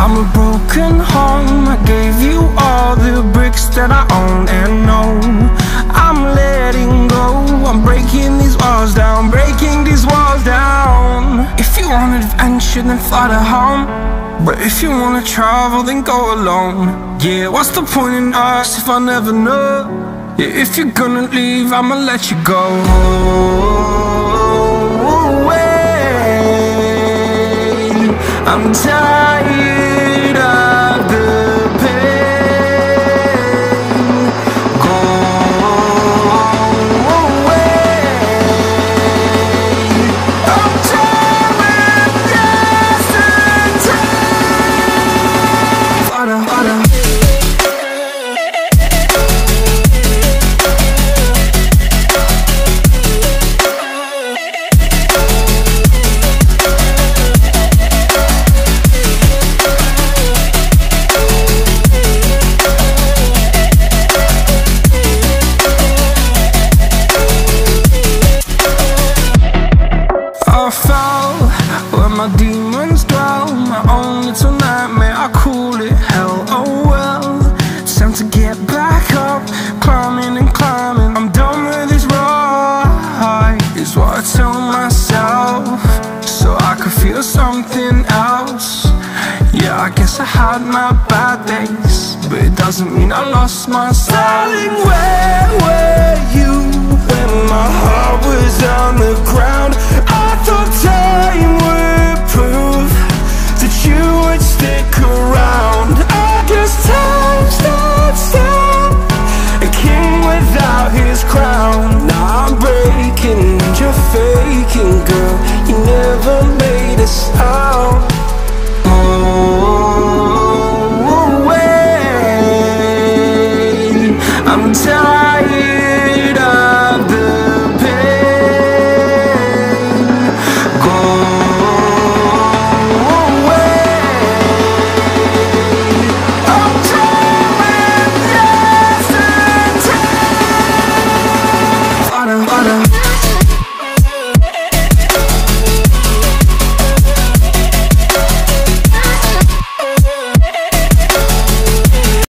I'm a broken home. I gave you all the bricks that I own and know. I'm letting go. I'm breaking these walls down, breaking these walls down. If you want adventure, then fly to home. But if you wanna travel, then go alone. Yeah, what's the point in us if I never know? Yeah, if you're gonna leave, I'ma let you go. I'm tired of the pain. Go away. I'm tired of yesterday. Harder, harder. My demons dwell, my own little nightmare, I call it hell, oh well. It's time to get back up, climbing and climbing. I'm done with this ride, is what I tell myself, so I could feel something else. Yeah, I guess I had my bad days, but it doesn't mean I lost my style. Darling, where were you when my heart